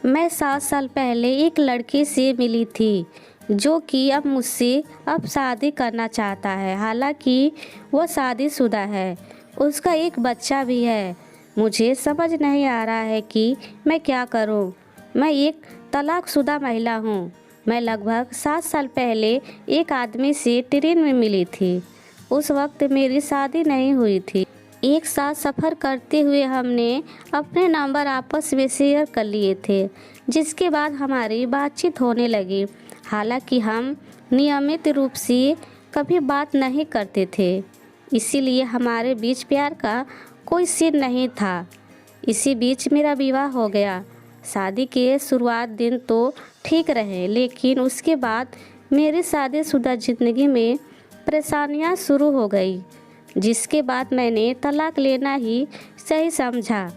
मैं 7 साल पहले एक लड़के से मिली थी जो कि अब मुझसे शादी करना चाहता है। हालांकि वो शादीशुदा है, उसका एक बच्चा भी है। मुझे समझ नहीं आ रहा है कि मैं क्या करूं। मैं एक तलाकशुदा महिला हूं। मैं लगभग 7 साल पहले एक आदमी से ट्रेन में मिली थी। उस वक्त मेरी शादी नहीं हुई थी। एक साथ सफ़र करते हुए हमने अपने नंबर आपस में शेयर कर लिए थे, जिसके बाद हमारी बातचीत होने लगी। हालांकि हम नियमित रूप से कभी बात नहीं करते थे, इसीलिए हमारे बीच प्यार का कोई सीन नहीं था। इसी बीच मेरा विवाह हो गया। शादी के शुरुआत दिन तो ठीक रहे, लेकिन उसके बाद मेरी शादीशुदा ज़िंदगी में परेशानियां शुरू हो गई, जिसके बाद मैंने तलाक लेना ही सही समझा।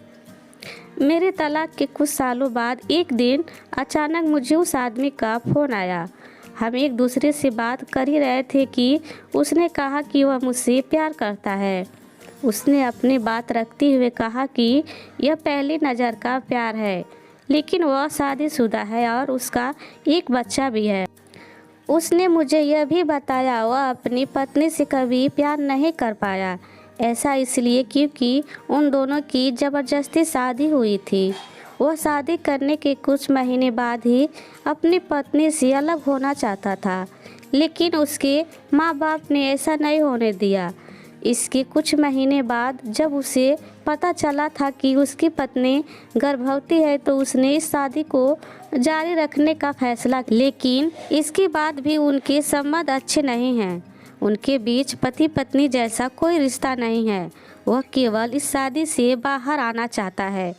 मेरे तलाक के कुछ सालों बाद एक दिन अचानक मुझे उस आदमी का फ़ोन आया। हम एक दूसरे से बात कर ही रहे थे कि उसने कहा कि वह मुझसे प्यार करता है। उसने अपनी बात रखते हुए कहा कि यह पहली नज़र का प्यार है, लेकिन वह शादीशुदा है और उसका एक बच्चा भी है। उसने मुझे यह भी बताया वह अपनी पत्नी से कभी प्यार नहीं कर पाया। ऐसा इसलिए क्योंकि उन दोनों की ज़बरदस्ती शादी हुई थी। वह शादी करने के कुछ महीने बाद ही अपनी पत्नी से अलग होना चाहता था, लेकिन उसके माँ बाप ने ऐसा नहीं होने दिया। इसके कुछ महीने बाद जब उसे पता चला था कि उसकी पत्नी गर्भवती है, तो उसने इस शादी को जारी रखने का फैसला किया। लेकिन इसके बाद भी उनके संबंध अच्छे नहीं हैं। उनके बीच पति पत्नी जैसा कोई रिश्ता नहीं है। वह केवल इस शादी से बाहर आना चाहता है,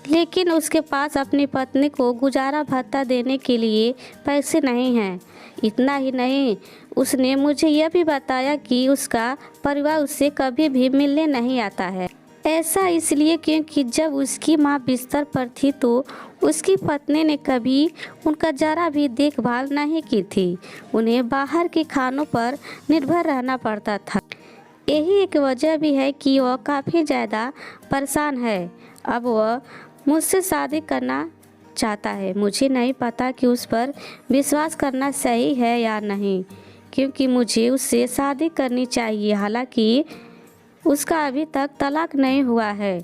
लेकिन उसके पास अपनी पत्नी को गुजारा भत्ता देने के लिए पैसे नहीं हैं। इतना ही नहीं, उसने मुझे यह भी बताया कि उसका परिवार उससे कभी भी मिलने नहीं आता है। ऐसा इसलिए क्योंकि जब उसकी मां बिस्तर पर थी तो उसकी पत्नी ने कभी उनका जरा भी देखभाल नहीं की थी। उन्हें बाहर के खानों पर निर्भर रहना पड़ता था। यही एक वजह भी है कि वह काफ़ी ज़्यादा परेशान है। अब वह मुझसे शादी करना चाहता है। मुझे नहीं पता कि उस पर विश्वास करना सही है या नहीं, क्योंकि मुझे उससे शादी करनी चाहिए। हालांकि उसका अभी तक तलाक नहीं हुआ है।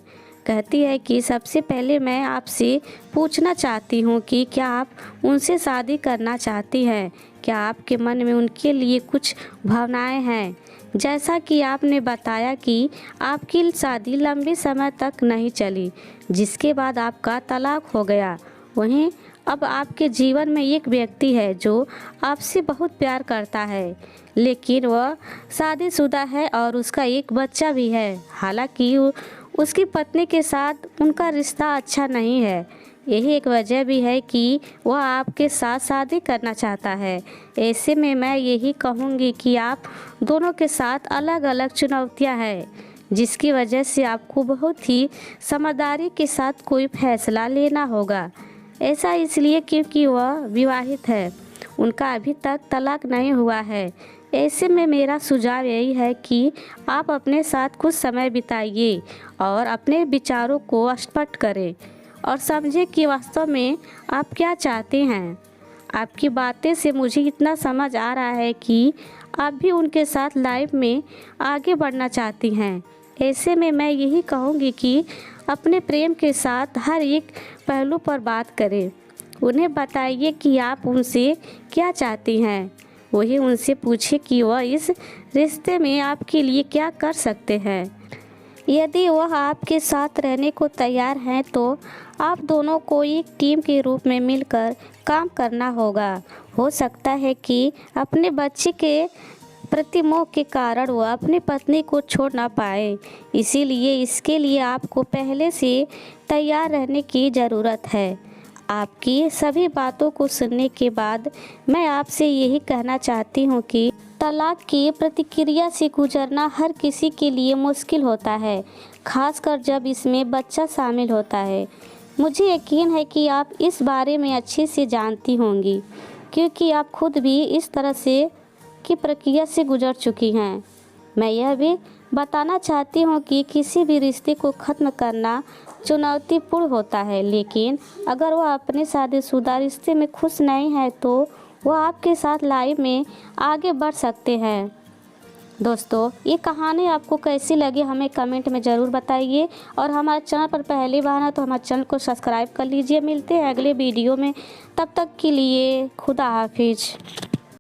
कहती है कि सबसे पहले मैं आपसे पूछना चाहती हूँ कि क्या आप उनसे शादी करना चाहती हैं? क्या आपके मन में उनके लिए कुछ भावनाएं हैं? जैसा कि आपने बताया कि आपकी शादी लंबे समय तक नहीं चली, जिसके बाद आपका तलाक हो गया। वहीं अब आपके जीवन में एक व्यक्ति है जो आपसे बहुत प्यार करता है, लेकिन वह शादीशुदा है और उसका एक बच्चा भी है। हालांकि उसकी पत्नी के साथ उनका रिश्ता अच्छा नहीं है। यही एक वजह भी है कि वह आपके साथ शादी करना चाहता है। ऐसे में मैं यही कहूँगी कि आप दोनों के साथ अलग अलग चुनौतियाँ हैं, जिसकी वजह से आपको बहुत ही समझदारी के साथ कोई फैसला लेना होगा। ऐसा इसलिए क्योंकि वह विवाहित है, उनका अभी तक तलाक नहीं हुआ है। ऐसे में मेरा सुझाव यही है कि आप अपने साथ कुछ समय बिताइए और अपने विचारों को स्पष्ट करें और समझें कि वास्तव में आप क्या चाहते हैं। आपकी बातें से मुझे इतना समझ आ रहा है कि आप भी उनके साथ लाइफ में आगे बढ़ना चाहती हैं। ऐसे में मैं यही कहूँगी कि अपने प्रेम के साथ हर एक पहलू पर बात करें। उन्हें बताइए कि आप उनसे क्या चाहती हैं। वही उनसे पूछे कि वह इस रिश्ते में आपके लिए क्या कर सकते हैं। यदि वह आपके साथ रहने को तैयार हैं तो आप दोनों को एक टीम के रूप में मिलकर काम करना होगा। हो सकता है कि अपने बच्चे के प्रति मोह के कारण वह अपनी पत्नी को छोड़ ना पाए, इसीलिए इसके लिए आपको पहले से तैयार रहने की ज़रूरत है। आपकी सभी बातों को सुनने के बाद मैं आपसे यही कहना चाहती हूँ कि तलाक की प्रतिक्रिया से गुजरना हर किसी के लिए मुश्किल होता है, खासकर जब इसमें बच्चा शामिल होता है। मुझे यकीन है कि आप इस बारे में अच्छे से जानती होंगी, क्योंकि आप खुद भी इस तरह से की प्रक्रिया से गुजर चुकी हैं। मैं यह भी बताना चाहती हूँ कि किसी भी रिश्ते को ख़त्म करना चुनौतीपूर्ण होता है, लेकिन अगर वह अपने शादीशुदा रिश्ते में खुश नहीं है तो वह आपके साथ लाइफ में आगे बढ़ सकते हैं। दोस्तों, ये कहानी आपको कैसी लगी हमें कमेंट में ज़रूर बताइए, और हमारे चैनल पर पहली बार है तो हमारे चैनल को सब्सक्राइब कर लीजिए। मिलते हैं अगले वीडियो में, तब तक के लिए खुदा हाफिज।